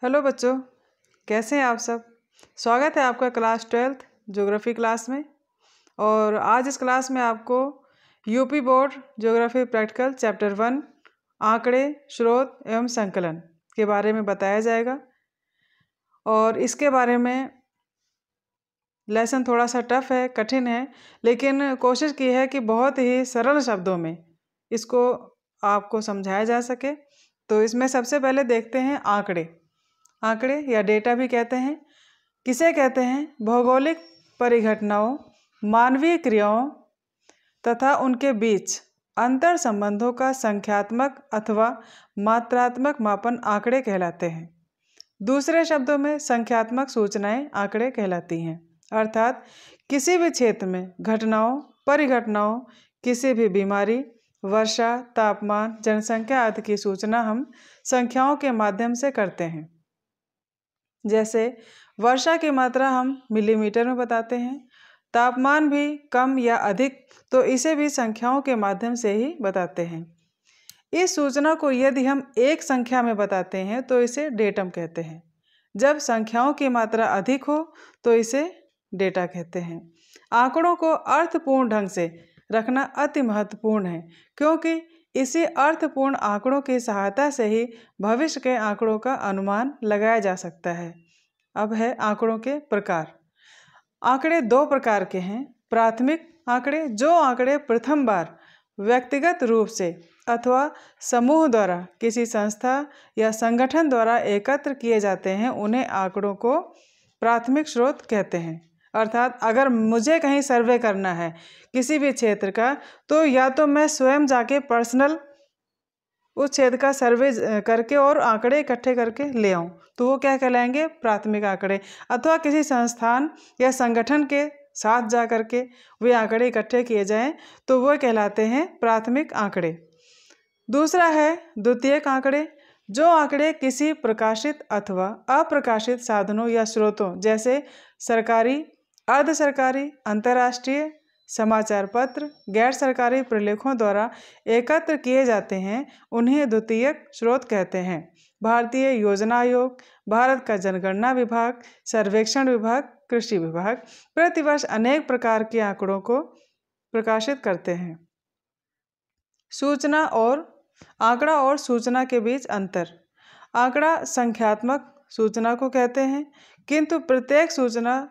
Hello बच्चों, कैसे हैं आप सब। स्वागत है आपका क्लास 12th ज्योग्राफी क्लास में। और आज इस क्लास में आपको UP board geography practical chapter 1 आंकड़े, स्रोत एवं संकलन के बारे में बताया जाएगा। और इसके बारे में लेसन थोड़ा सा टफ है, कठिन है, लेकिन कोशिश की है कि बहुत ही सरल शब्दों में इसको आपको समझाया जा सके। तो इसमें सबसे पहले देखते हैं आंकड़े। आंकड़े या डेटा भी कहते हैं। किसे कहते हैं? भौगोलिक परिघटनाओं, मानवीय क्रियाओं तथा उनके बीच अंतर संबंधों का संख्यात्मक अथवा मात्रात्मक मापन आंकड़े कहलाते हैं। दूसरे शब्दों में संख्यात्मक सूचनाएं आंकड़े कहलाती हैं। अर्थात किसी भी क्षेत्र में घटनाओं, परिघटनाओं, किसी भी बीमारी, वर्षा, तापमान, जनसंख्या आदि की सूचना हम संख्याओं के माध्यम से करते हैं। जैसे वर्षा की मात्रा हम मिलीमीटर में बताते हैं, तापमान भी कम या अधिक तो इसे भी संख्याओं के माध्यम से ही बताते हैं। इस सूचना को यदि हम एक संख्या में बताते हैं तो इसे डेटम कहते हैं। जब संख्याओं की मात्रा अधिक हो तो इसे डेटा कहते हैं। आंकड़ों को अर्थपूर्ण ढंग से रखना अति महत्वपूर्ण है, क्योंकि इसी अर्थपूर्ण आंकड़ों की सहायता से ही भविष्य के आंकड़ों का अनुमान लगाया जा सकता है। अब है आंकड़ों के प्रकार। आंकड़े दो प्रकार के हैं। प्राथमिक आंकड़े, जो आंकड़े प्रथम बार व्यक्तिगत रूप से अथवा समूह द्वारा किसी संस्था या संगठन द्वारा एकत्र किए जाते हैं, उन्हें आंकड़ों को प्राथमिक स्रोत कहते हैं। अर्थात अगर मुझे कहीं सर्वे करना है किसी भी क्षेत्र का, तो या तो मैं स्वयं जाके पर्सनल उस क्षेत्र का सर्वे करके और आंकड़े इकट्ठे करके ले आऊँ, तो वो क्या कहलाएंगे? प्राथमिक आंकड़े। अथवा किसी संस्थान या संगठन के साथ जा कर के वे आंकड़े इकट्ठे किए जाएं तो वो कहलाते हैं प्राथमिक आंकड़े। दूसरा है द्वितीयक आंकड़े, जो आंकड़े किसी प्रकाशित अथवा अप्रकाशित साधनों या स्रोतों जैसे सरकारी, अर्ध सरकारी, अंतर्राष्ट्रीय समाचार पत्र, गैर सरकारी प्रलेखों द्वारा एकत्र किए जाते हैं, उन्हें द्वितीयक स्रोत कहते हैं। भारतीय योजना आयोग, भारत का जनगणना विभाग, सर्वेक्षण विभाग, कृषि विभाग प्रतिवर्ष अनेक प्रकार के आंकड़ों को प्रकाशित करते हैं। सूचना और आंकड़ा और सूचना के बीच अंतर। आंकड़ा संख्यात्मक सूचना को कहते हैं, किंतु प्रत्येक सूचना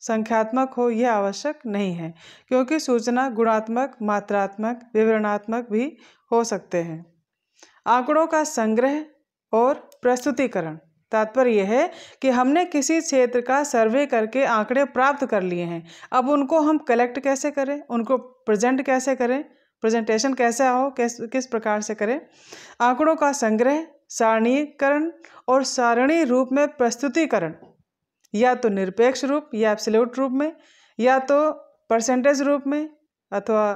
संख्यात्मक हो यह आवश्यक नहीं है, क्योंकि सूचना गुणात्मक, मात्रात्मक, विवरणात्मक भी हो सकते हैं। आंकड़ों का संग्रह और प्रस्तुतिकरण। तात्पर्य यह है कि हमने किसी क्षेत्र का सर्वे करके आंकड़े प्राप्त कर लिए हैं, अब उनको हम कलेक्ट कैसे करें, उनको प्रेजेंट कैसे करें, प्रेजेंटेशन कैसे हो, किस प्रकार से करें। आंकड़ों का संग्रह, सारणीकरण और सारणी रूप में प्रस्तुतिकरण, या तो निरपेक्ष रूप या एब्सोल्यूट रूप में, या तो परसेंटेज रूप में अथवा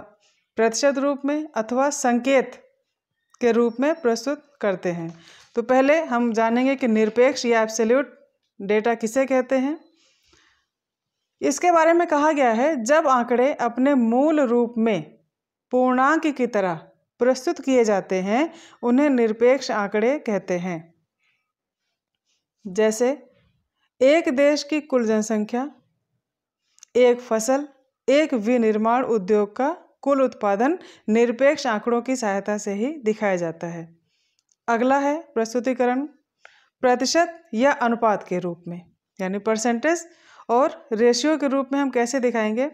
प्रतिशत रूप में, अथवा संकेत के रूप में प्रस्तुत करते हैं। तो पहले हम जानेंगे कि निरपेक्ष या एब्सोल्यूट डेटा किसे कहते हैं। इसके बारे में कहा गया है, जब आंकड़े अपने मूल रूप में पूर्णांक की तरह प्रस्तुत किए जाते हैं, उन्हें निरपेक्ष आंकड़े कहते हैं। जैसे एक देश की कुल जनसंख्या, एक फसल, एक विनिर्माण उद्योग का कुल उत्पादन निरपेक्ष आंकड़ों की सहायता से ही दिखाया जाता है। अगला है प्रस्तुतिकरण, प्रतिशत या अनुपात के रूप में, यानी परसेंटेज और रेशियो के रूप में हम कैसे दिखाएंगे।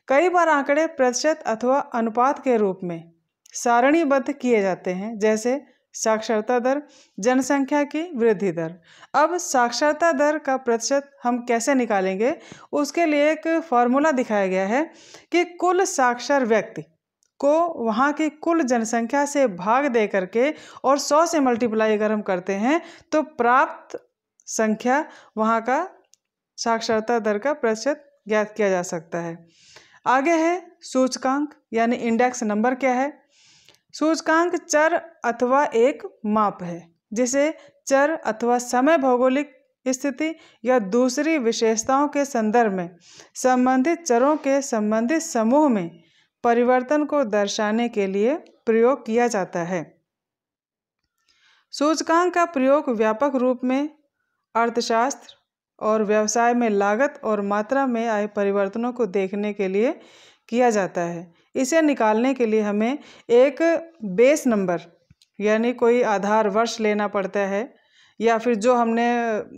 कई बार आंकड़े प्रतिशत अथवा अनुपात के रूप में सारणीबद्ध किए जाते हैं, जैसे साक्षरता दर, जनसंख्या की वृद्धि दर। अब साक्षरता दर का प्रतिशत हम कैसे निकालेंगे, उसके लिए एक फॉर्मूला दिखाया गया है कि कुल साक्षर व्यक्ति को वहाँ की कुल जनसंख्या से भाग दे करके और 100 से मल्टीप्लाई अगर हम करते हैं तो प्राप्त संख्या वहाँ का साक्षरता दर का प्रतिशत ज्ञात किया जा सकता है। आगे है सूचकांक, यानी इंडेक्स नंबर क्या है। सूचकांक चर अथवा एक माप है, जिसे चर अथवा समय, भौगोलिक स्थिति या दूसरी विशेषताओं के संदर्भ में संबंधित चरों के संबंधित समूह में परिवर्तन को दर्शाने के लिए प्रयोग किया जाता है। सूचकांक का प्रयोग व्यापक रूप में अर्थशास्त्र और व्यवसाय में लागत और मात्रा में आए परिवर्तनों को देखने के लिए किया जाता है। इसे निकालने के लिए हमें एक बेस नंबर यानी कोई आधार वर्ष लेना पड़ता है, या फिर जो हमने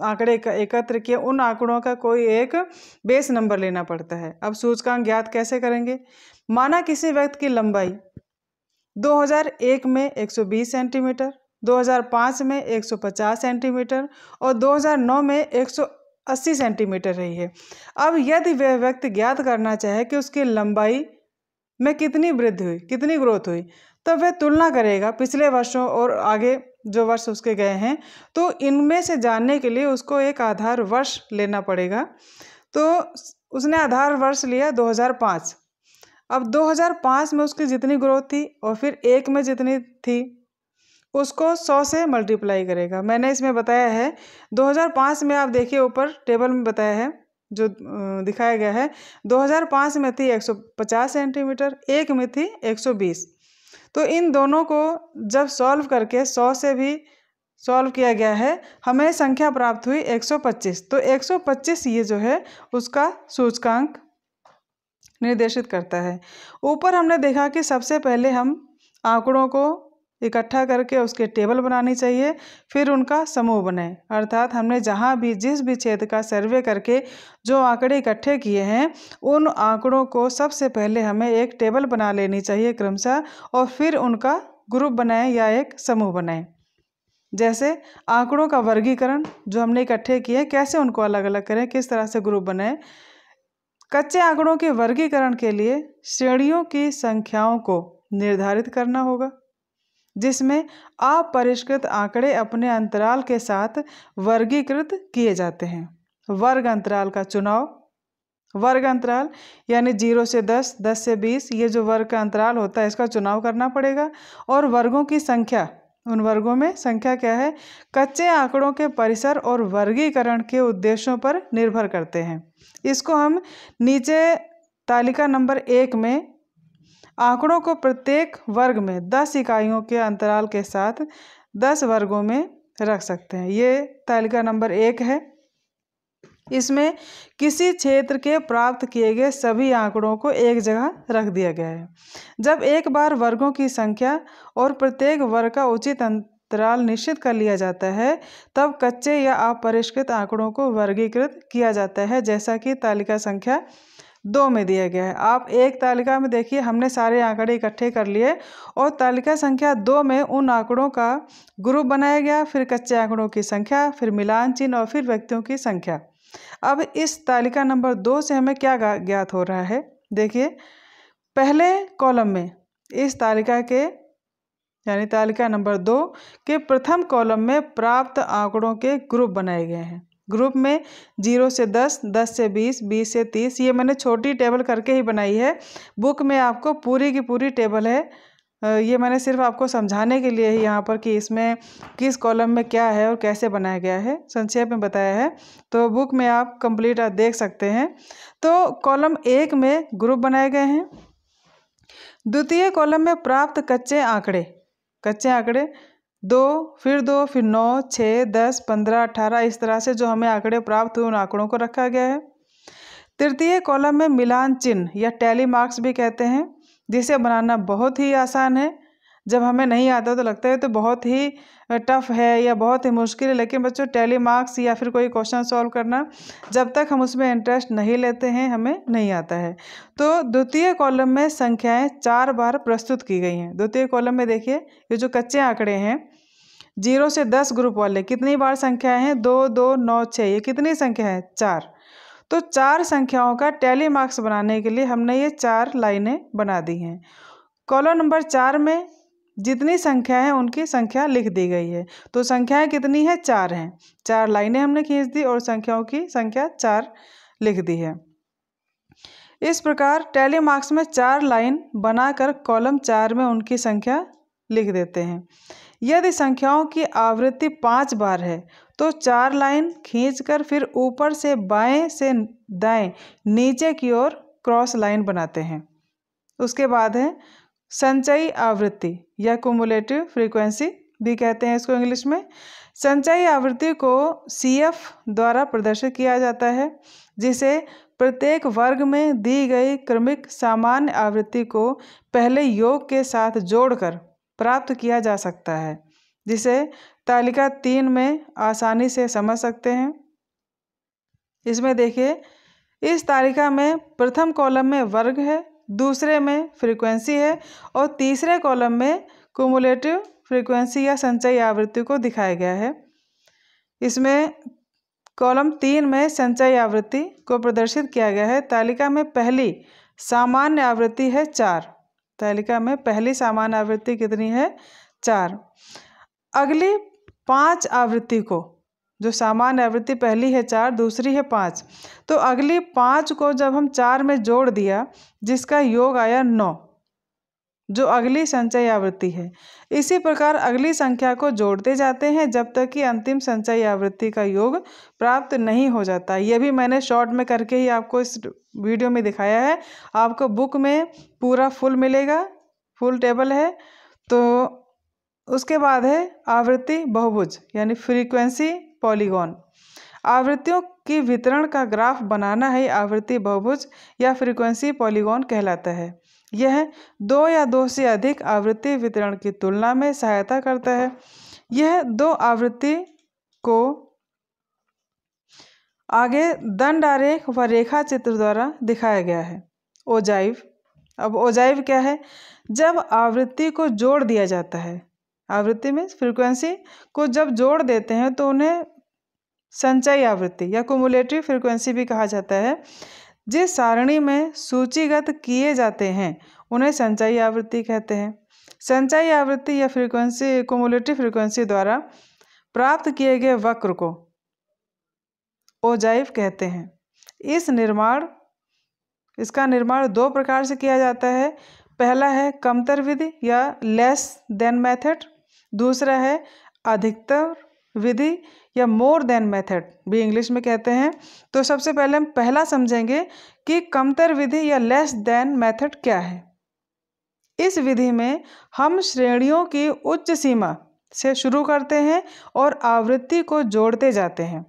आंकड़े एकत्र किए उन आंकड़ों का कोई एक बेस नंबर लेना पड़ता है। अब सूचकांक ज्ञात कैसे करेंगे? माना किसी व्यक्ति की लंबाई 2001 में 120 सेंटीमीटर, 2005 में 150 सेंटीमीटर और 2009 में 180 सेंटीमीटर रही है। अब यदि वह व्यक्ति ज्ञात करना चाहे कि उसकी लंबाई में कितनी वृद्धि हुई, कितनी ग्रोथ हुई, तो वह तुलना करेगा पिछले वर्षों और आगे जो वर्ष उसके गए हैं। तो इनमें से जानने के लिए उसको एक आधार वर्ष लेना पड़ेगा। तो उसने आधार वर्ष लिया 2005। अब 2005 में उसकी जितनी ग्रोथ थी और फिर 1 में जितनी थी उसको 100 से मल्टीप्लाई करेगा। मैंने इसमें बताया है 2005 में, आप देखिए ऊपर टेबल में बताया है जो दिखाया गया है। 2005 में थी 150 सेंटीमीटर, 1 में थी 120। तो इन दोनों को जब सॉल्व करके 100 से भी सॉल्व किया गया है, हमें संख्या प्राप्त हुई 125। तो 125 ये जो है उसका सूचकांक निर्देशित करता है। ऊपर हमने देखा कि सबसे पहले हम आंकड़ों को इकट्ठा करके उसके टेबल बनानी चाहिए, फिर उनका समूह बनाएं। अर्थात हमने जहाँ भी जिस भी क्षेत्र का सर्वे करके जो आंकड़े इकट्ठे किए हैं उन आंकड़ों को सबसे पहले हमें एक टेबल बना लेनी चाहिए क्रमशः, और फिर उनका ग्रुप बनाएं या एक समूह बनाएं। जैसे आंकड़ों का वर्गीकरण जो हमने इकट्ठे किए कैसे उनको अलग अलग करें, किस तरह से ग्रुप बनाएं। कच्चे आंकड़ों के वर्गीकरण के लिए श्रेणियों की संख्याओं को निर्धारित करना होगा, जिसमें अपरिष्कृत आंकड़े अपने अंतराल के साथ वर्गीकृत किए जाते हैं। वर्ग अंतराल का चुनाव, वर्ग अंतराल यानी 0 से 10, 10 से 20, ये जो वर्ग का अंतराल होता है इसका चुनाव करना पड़ेगा। और वर्गों की संख्या, उन वर्गों में संख्या क्या है, कच्चे आंकड़ों के परिसर और वर्गीकरण के उद्देश्यों पर निर्भर करते हैं। इसको हम नीचे तालिका नंबर 1 में आंकड़ों को प्रत्येक वर्ग में 10 इकाइयों के अंतराल के साथ 10 वर्गों में रख सकते हैं। ये तालिका नंबर 1 है। इसमें किसी क्षेत्र के प्राप्त किए गए सभी आंकड़ों को एक जगह रख दिया गया है। जब एक बार वर्गों की संख्या और प्रत्येक वर्ग का उचित अंतराल निश्चित कर लिया जाता है, तब कच्चे या अपरिष्कृत आंकड़ों को वर्गीकृत किया जाता है, जैसा कि तालिका संख्या 2 में दिया गया है। आप एक तालिका में देखिए हमने सारे आंकड़े इकट्ठे कर लिए, और तालिका संख्या 2 में उन आंकड़ों का ग्रुप बनाया गया, फिर कच्चे आंकड़ों की संख्या, फिर मिलान चिन्ह और फिर व्यक्तियों की संख्या। अब इस तालिका नंबर 2 से हमें क्या ज्ञात हो रहा है, देखिए पहले कॉलम में इस तालिका के यानी तालिका नंबर 2 के प्रथम कॉलम में प्राप्त आंकड़ों के ग्रुप बनाए गए हैं। ग्रुप में 0 से 10, 10 से 20, 20 से 30, ये मैंने छोटी टेबल करके ही बनाई है। बुक में आपको पूरी की पूरी टेबल है। ये मैंने सिर्फ आपको समझाने के लिए ही यहाँ पर कि इसमें किस कॉलम में क्या है और कैसे बनाया गया है संक्षेप में बताया है। तो बुक में आप कंप्लीट देख सकते हैं। तो कॉलम 1 में ग्रुप बनाए गए हैं। द्वितीय कॉलम में प्राप्त कच्चे आंकड़े 2, फिर 2, फिर 9, 6, 10, 15, 18, इस तरह से जो हमें आंकड़े प्राप्त हुए उन आंकड़ों को रखा गया है। तृतीय कॉलम में मिलान चिन्ह या टैली मार्क्स भी कहते हैं, जिसे बनाना बहुत ही आसान है। जब हमें नहीं आता तो लगता है तो बहुत ही टफ है या बहुत ही मुश्किल है, लेकिन बच्चों टैली मार्क्स या फिर कोई क्वेश्चन सॉल्व करना जब तक हम उसमें इंटरेस्ट नहीं लेते हैं हमें नहीं आता है। तो द्वितीय कॉलम में संख्याएं 4 बार प्रस्तुत की गई हैं। द्वितीय कॉलम में देखिए ये जो कच्चे आंकड़े हैं 0 से 10 ग्रुप वाले कितनी बार संख्याएं हैं, 2, 2, 9, 6, ये कितनी संख्या है, 4। तो 4 संख्याओं का टैली मार्क्स बनाने के लिए हमने ये 4 लाइनें बना दी हैं। कॉलम नंबर 4 में जितनी संख्या है उनकी संख्या लिख दी गई है। तो संख्याएं कितनी है, 4 हैं। 4 लाइनें हमने खींच दी और संख्याओं की संख्या 4 लिख दी है। इस प्रकार टैली मार्क्स में 4 लाइन बनाकर कॉलम 4 में उनकी संख्या लिख देते हैं। यदि संख्याओं की आवृत्ति 5 बार है तो 4 लाइन खींचकर फिर ऊपर से बाएं से दाएं नीचे की ओर क्रॉस लाइन बनाते हैं। उसके बाद है संचयी आवृत्ति या कुमुलेटिव फ्रीक्वेंसी भी कहते हैं इसको इंग्लिश में। संचयी आवृत्ति को CF द्वारा प्रदर्शित किया जाता है, जिसे प्रत्येक वर्ग में दी गई क्रमिक सामान्य आवृत्ति को पहले योग के साथ जोड़कर प्राप्त किया जा सकता है, जिसे तालिका 3 में आसानी से समझ सकते हैं। इसमें देखिए, इस तालिका में प्रथम कॉलम में वर्ग है, दूसरे में फ्रीक्वेंसी है और तीसरे कॉलम में कुमुलेटिव फ्रीक्वेंसी या संचयी आवृत्ति को दिखाया गया है। इसमें कॉलम 3 में संचयी आवृत्ति को प्रदर्शित किया गया है। तालिका में पहली सामान्य आवृत्ति है 4। तालिका में पहली सामान्य आवृत्ति कितनी है? 4। अगली 5 आवृत्ति को, जो सामान्य आवृत्ति पहली है 4, दूसरी है 5, तो अगली 5 को जब हम 4 में जोड़ दिया, जिसका योग आया 9, जो अगली संचयी आवृत्ति है। इसी प्रकार अगली संख्या को जोड़ते जाते हैं जब तक कि अंतिम संचयी आवृत्ति का योग प्राप्त नहीं हो जाता। यह भी मैंने शॉर्ट में करके ही आपको इस वीडियो में दिखाया है। आपको बुक में पूरा फुल मिलेगा, फुल टेबल है। तो उसके बाद है आवृत्ति बहुभुज यानी फ्रीक्वेंसी पॉलीगॉन। आवृत्तियों की वितरण का ग्राफ बनाना है आवृत्ति बहुभुज या फ्रीक्वेंसी पॉलीगॉन कहलाता है। यह 2 या 2 से अधिक आवृत्ति वितरण की तुलना में सहायता करता है। यह 2 आवृत्ति को आगे दंड आरेख व रेखा चित्र द्वारा दिखाया गया है। ओजाइव। अब ओजाइव क्या है? जब आवृत्ति को जोड़ दिया जाता है, आवृत्ति में फ्रीक्वेंसी को जब जोड़ देते हैं तो उन्हें संचयी आवृत्ति या कुमुलेटिव फ्रीक्वेंसी भी कहा जाता है। जिस सारणी में सूचीगत किए जाते हैं उन्हें संचयी आवृत्ति कहते हैं। संचयी आवृत्ति या फ्रीक्वेंसी कुमुलेटिव फ्रीक्वेंसी द्वारा प्राप्त किए गए वक्र को ओजाइव कहते हैं। इसका निर्माण 2 प्रकार से किया जाता है। पहला है कमतर विधि या लेस देन मेथड, दूसरा है अधिकतर विधि या मोर देन मेथड भी इंग्लिश में कहते हैं। तो सबसे पहले हम पहला समझेंगे कि कमतर विधि या लेस देन मेथड क्या है। इस विधि में हम श्रेणियों की उच्च सीमा से शुरू करते हैं और आवृत्ति को जोड़ते जाते हैं।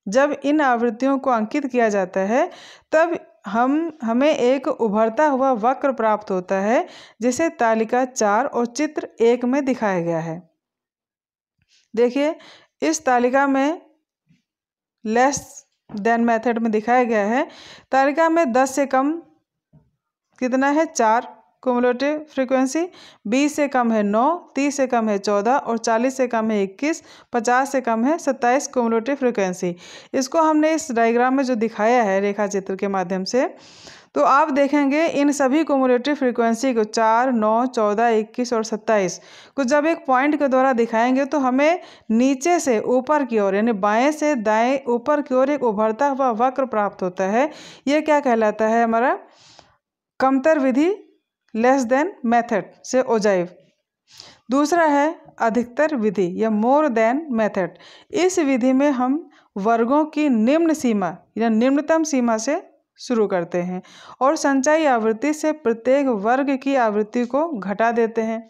जब इन आवृत्तियों को अंकित किया जाता है तब हमें एक उभरता हुआ वक्र प्राप्त होता है, जिसे तालिका 4 और चित्र 1 में दिखाया गया है। देखिए, इस तालिका में लेस देन मेथड में दिखाया गया है। तालिका में 10 से कम कितना है? 4 कुमुलेटिव फ्रीक्वेंसी, 20 से कम है 9, 30 से कम है 14 और 40 से कम है 21, 50 से कम है 27 कुमुलेटिव फ्रीक्वेंसी। इसको हमने इस डायग्राम में जो दिखाया है रेखा चित्र के माध्यम से, तो आप देखेंगे इन सभी कुमुलेटिव फ्रीक्वेंसी को 4, 9, 14, 21 और 27 को जब एक पॉइंट के द्वारा दिखाएंगे तो हमें नीचे से ऊपर की ओर यानी बाएं से दाएं ऊपर की ओर एक उभरता हुआ वक्र प्राप्त होता है। यह क्या कहलाता है? हमारा कमतर विधि लेस देन मेथड से ओजाइव। दूसरा है अधिकतर विधि या मोर देन मेथड। इस विधि में हम वर्गों की निम्न सीमा या निम्नतम सीमा से शुरू करते हैं और संचयी आवृत्ति से प्रत्येक वर्ग की आवृत्ति को घटा देते हैं।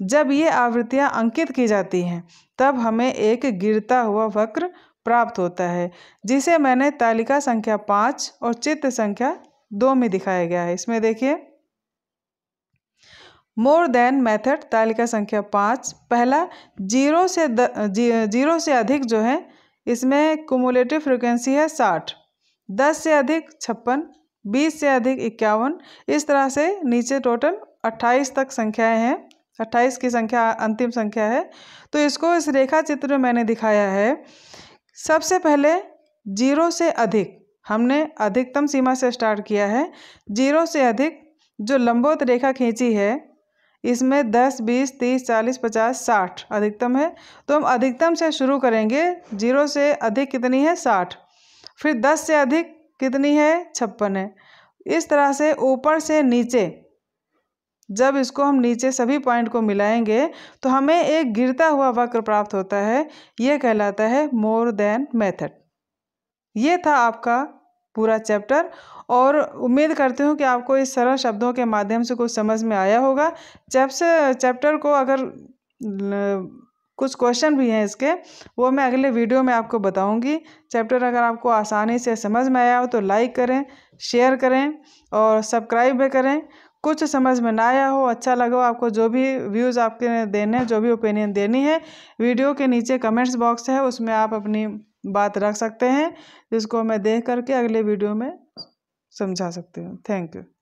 जब ये आवृत्तियां अंकित की जाती हैं तब हमें एक गिरता हुआ वक्र प्राप्त होता है, जिसे मैंने तालिका संख्या 5 और चित्र संख्या 2 में दिखाया गया है। इसमें देखिए, मोर देन मेथड तालिका संख्या 5, पहला 0 से अधिक जो है इसमें कुमुलेटिव फ्रीक्वेंसी है 60, 10 से अधिक 56, 20 से अधिक 51, इस तरह से नीचे टोटल 28 तक संख्याएं हैं। 28 की संख्या अंतिम संख्या है। तो इसको इस रेखा चित्र में मैंने दिखाया है। सबसे पहले 0 से अधिक हमने अधिकतम सीमा से स्टार्ट किया है। 0 से अधिक जो लंबवत रेखा खींची है इसमें 10, 20, 30, 40, 50, 60 अधिकतम है। तो हम अधिकतम से शुरू करेंगे। 0 से अधिक कितनी है? 60। फिर 10 से अधिक कितनी है? 56 है। इस तरह से ऊपर से नीचे जब इसको हम नीचे सभी पॉइंट को मिलाएंगे तो हमें एक गिरता हुआ वक्र प्राप्त होता है। ये कहलाता है मोर देन मेथड। ये था आपका पूरा चैप्टर और उम्मीद करती हूँ कि आपको इस सरल शब्दों के माध्यम से कुछ समझ में आया होगा। चैप्टर को अगर कुछ क्वेश्चन भी हैं इसके, वो मैं अगले वीडियो में आपको बताऊंगी। चैप्टर अगर आपको आसानी से समझ में आया हो तो लाइक करें, शेयर करें और सब्सक्राइब भी करें। कुछ समझ में ना आया हो, अच्छा लगा हो आपको, जो भी व्यूज़ आपके देने, जो भी ओपिनियन देनी है, वीडियो के नीचे कमेंट्स बॉक्स है, उसमें आप अपनी बात रख सकते हैं, जिसको मैं देख करके अगले वीडियो में समझा सकती हूँ। Thank you.